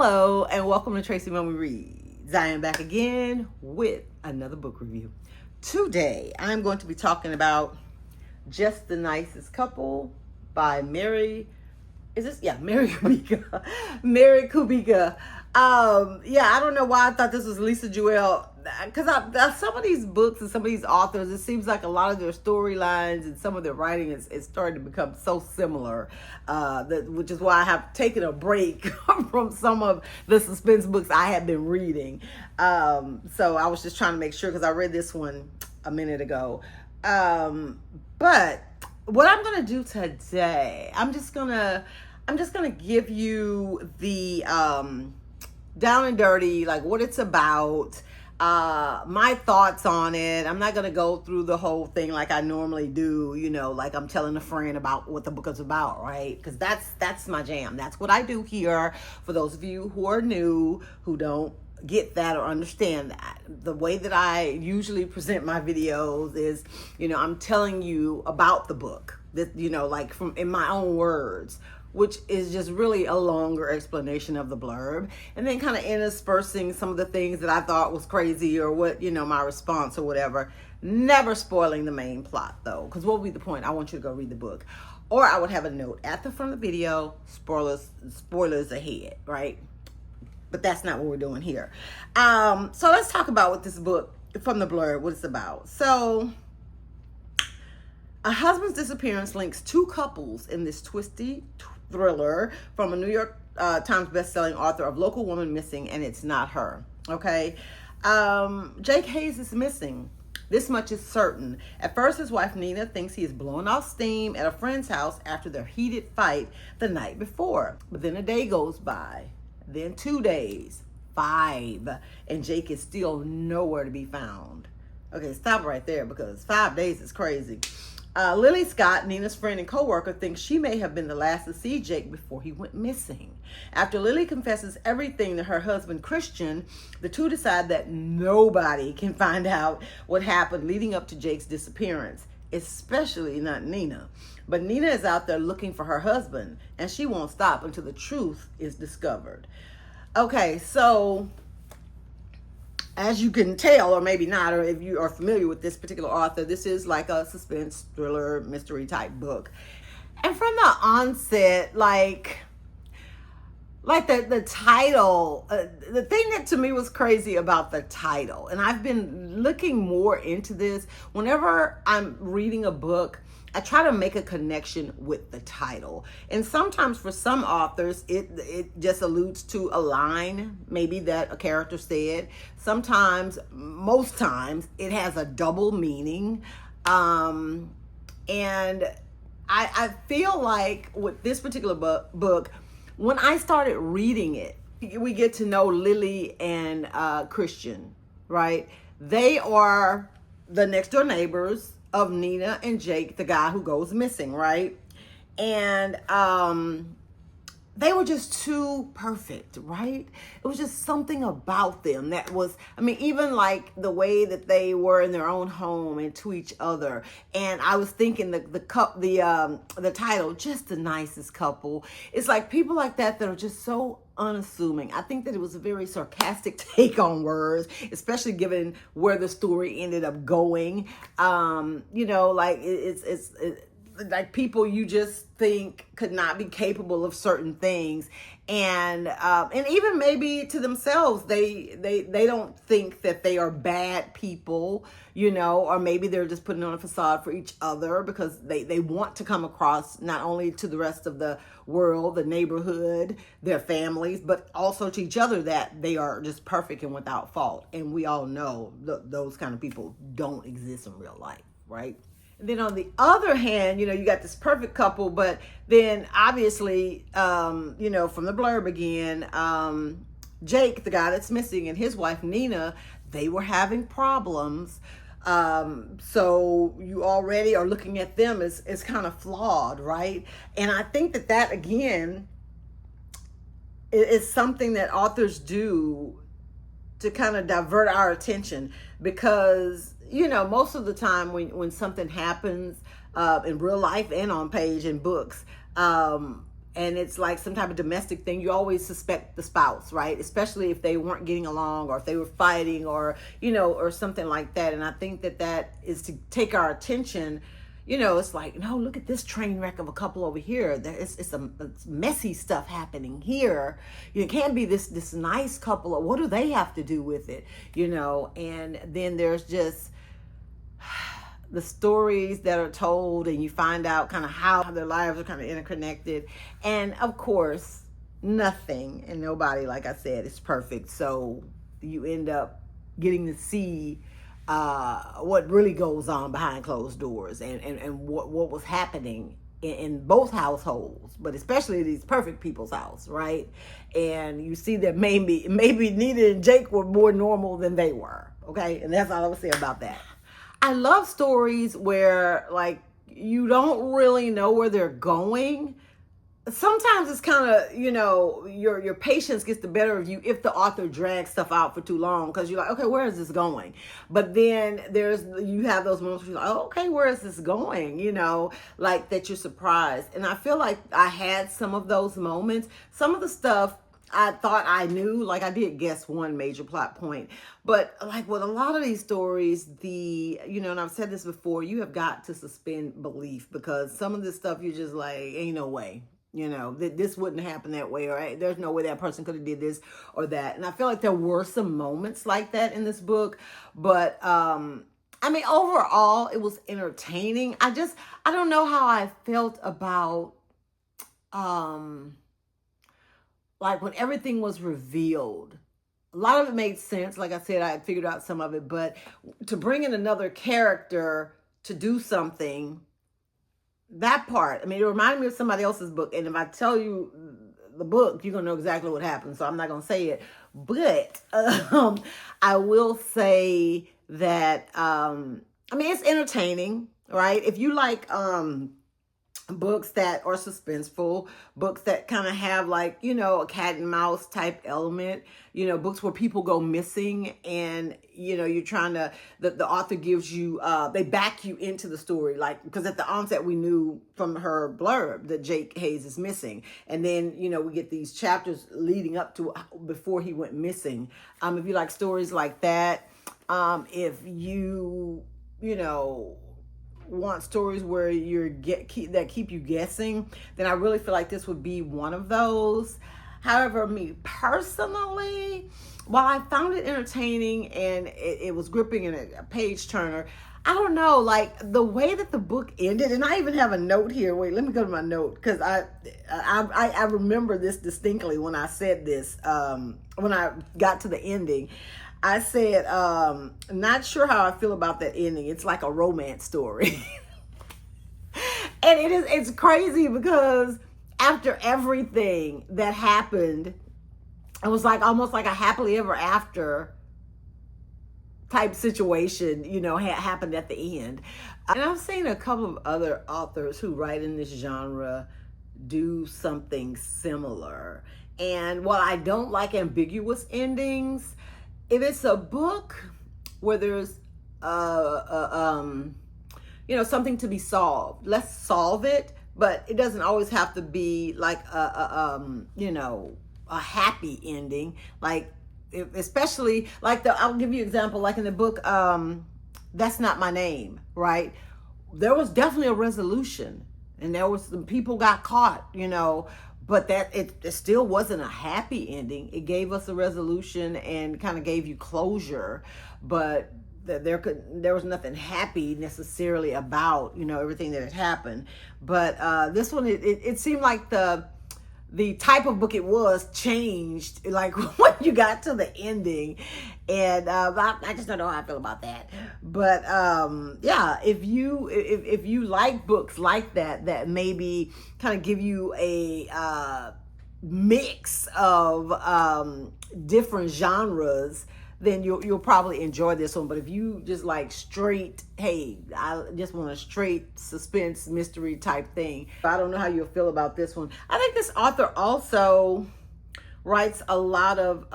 Hello and welcome to Tracy Mommy Reads. I am back again with another book review. Today I'm going to be talking about Just the Nicest Couple by Mary Kubica. Mary Kubica. I don't know why I thought this was Lisa Jewell, because some of these books and some of these authors, it seems like a lot of their storylines and some of their writing is starting to become so similar, which is why I have taken a break from some of the suspense books I have been reading. So I was just trying to make sure, because I read this one a minute ago. But what I'm going to do today, I'm just going to give you the down and dirty, like what it's about, my thoughts on it. I'm not going to go through the whole thing like I normally do, like I'm telling a friend about what the book is about, right? Because that's my jam. That's what I do here. For those of you who are new, who don't get that or understand that, the way that I usually present my videos is, I'm telling you about the book, that, like in my own words, which is just really a longer explanation of the blurb, and then kind of interspersing some of the things that I thought was crazy or what, my response or whatever. Never spoiling the main plot though, because what would be the point? I want you to go read the book. Or I would have a note at the front of the video, spoilers ahead, right? But that's not what we're doing here. So let's talk about what this book, from the blurb, what it's about. So, a husband's disappearance links two couples in this twisty thriller from a New York Times bestselling author of Local Woman Missing, and It's Not Her. Okay. Jake Hayes is missing. This much is certain. At first, his wife Nina thinks he is blowing off steam at a friend's house after their heated fight the night before. But then a day goes by, then 2 days, 5, and Jake is still nowhere to be found. Okay, stop right there, because 5 days is crazy. Lily Scott, Nina's friend and co-worker, thinks she may have been the last to see Jake before he went missing. After Lily confesses everything to her husband, Christian, the two decide that nobody can find out what happened leading up to Jake's disappearance, especially not Nina. But Nina is out there looking for her husband, and she won't stop until the truth is discovered. Okay, so as you can tell, or maybe not, or if you are familiar with this particular author, this is like a suspense, thriller, mystery type book. And from the onset, like the title, the thing that to me was crazy about the title, and I've been looking more into this, whenever I'm reading a book, I try to make a connection with the title. And sometimes for some authors, it just alludes to a line, maybe that a character said. Sometimes, most times, it has a double meaning. And I feel like with this particular book, when I started reading it, we get to know Lily and Christian, right? They are the next door neighbors of Nina and Jake, the guy who goes missing, right? And they were just too perfect, right? It was just something about them that was, even like the way that they were in their own home and to each other. And I was thinking the title, Just the Nicest Couple. It's like people like that are just so unassuming. I think that it was a very sarcastic take on words, especially given where the story ended up going. Like it's like people you just think could not be capable of certain things, and even maybe to themselves they don't think that they are bad people, or maybe they're just putting on a facade for each other because they want to come across not only to the rest of the world, the neighborhood, their families, but also to each other that they are just perfect and without fault. And we all know those kind of people don't exist in real life, right? And then on the other hand, you got this perfect couple, but then obviously, from the blurb again, Jake, the guy that's missing, and his wife, Nina, they were having problems. So you already are looking at them as kind of flawed, right? And I think that again, is something that authors do to kind of divert our attention, because most of the time when something happens in real life and on page in books, and it's like some type of domestic thing, you always suspect the spouse, right? Especially if they weren't getting along, or if they were fighting, or, or something like that. And I think that is to take our attention. It's like, no, look at this train wreck of a couple over here. It's messy stuff happening here. It can't be this nice couple. What do they have to do with it? And then there's just the stories that are told, and you find out kind of how their lives are kind of interconnected. And of course, nothing and nobody, like I said, is perfect. So you end up getting to see what really goes on behind closed doors, and what was happening in both households, but especially these perfect people's house, right? And you see that maybe Nita and Jake were more normal than they were, okay? And that's all I would say about that. I love stories where, like, you don't really know where they're going. Sometimes it's kind of, your patience gets the better of you if the author drags stuff out for too long, because you're like, okay, where is this going? But then you have those moments where you're like, oh, okay, where is this going? Like that you're surprised. And I feel like I had some of those moments. Some of the stuff I thought I knew, like I did guess one major plot point, but like with a lot of these stories, and I've said this before, you have got to suspend belief, because some of this stuff you're just like, ain't no way, this wouldn't happen that way, or hey, there's no way that person could have did this or that. And I feel like there were some moments like that in this book, but overall it was entertaining. I don't know how I felt about like when everything was revealed. A lot of it made sense. Like I said, I had figured out some of it, but to bring in another character to do something, that part, it reminded me of somebody else's book. And if I tell you the book, you're going to know exactly what happened. So I'm not going to say it. But I will say that, it's entertaining, right? If you like books that are suspenseful, books that kind of have like, a cat and mouse type element, books where people go missing, and, you're trying to, the author gives you, they back you into the story, like, because at the onset we knew from her blurb that Jake Hayes is missing. And then, we get these chapters leading up to before he went missing. If you like stories like that, if you, want stories where that keep you guessing, then I really feel like this would be one of those. However, me personally, while I found it entertaining and it was gripping and a page turner, I don't know, like the way that the book ended, and I even have a note here. Wait, let me go to my note, because I remember this distinctly when I said this, when I got to the ending. I said, not sure how I feel about that ending. It's like a romance story. And it's crazy, because after everything that happened, it was like almost like a happily ever after type situation, happened at the end. And I've seen a couple of other authors who write in this genre do something similar. And while I don't like ambiguous endings, if it's a book where there's something to be solved, let's solve it. But it doesn't always have to be like a happy ending. Like, especially like I'll give you an example. Like in the book, That's Not My Name, right? There was definitely a resolution, and there was some people got caught, but that it still wasn't a happy ending. It gave us a resolution and kind of gave you closure, but there was nothing happy necessarily about everything that had happened. But this one, it seemed like the type of book it was changed like when you got to the ending, and I just don't know how I feel about that. But yeah, if you like books like that maybe kind of give you a mix of different genres, then you'll probably enjoy this one. But if you just like straight, hey, I just want a straight suspense mystery type thing, I don't know how you'll feel about this one. I think this author also writes a lot of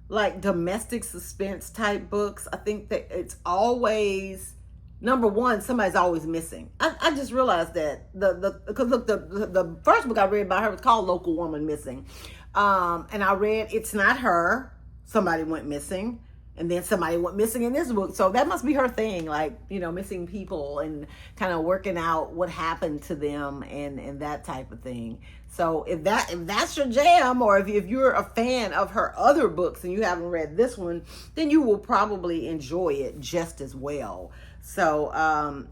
like domestic suspense type books. I think that it's always number one, somebody's always missing. I just realized that because look, the first book I read by her was called Local Woman Missing, and I read It's Not Her. Somebody went missing, and then somebody went missing in this book. So that must be her thing, like, you know, missing people and kind of working out what happened to them and that type of thing. So if that's your jam, or if you're a fan of her other books and you haven't read this one, then you will probably enjoy it just as well. So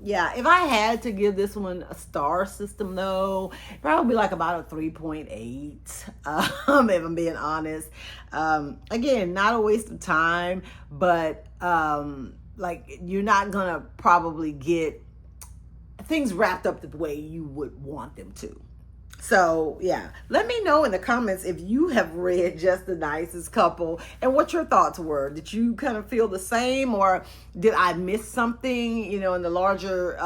yeah, if I had to give this one a star system though, probably like about a 3.8, if I'm being honest. Again, not a waste of time, but like, you're not gonna probably get things wrapped up the way you would want them to. So yeah, let me know in the comments if you have read Just the Nicest Couple and what your thoughts were. Did you kind of feel the same, or did I miss something, you know, in the larger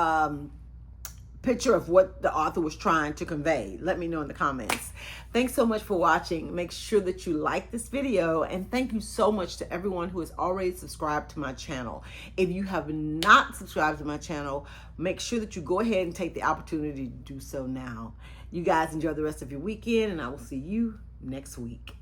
picture of what the author was trying to convey? Let me know in the comments. Thanks so much for watching. Make sure that you like this video, and thank you so much to everyone who has already subscribed to my channel. If you have not subscribed to my channel, make sure that you go ahead and take the opportunity to do so now. You guys enjoy the rest of your weekend, and I will see you next week.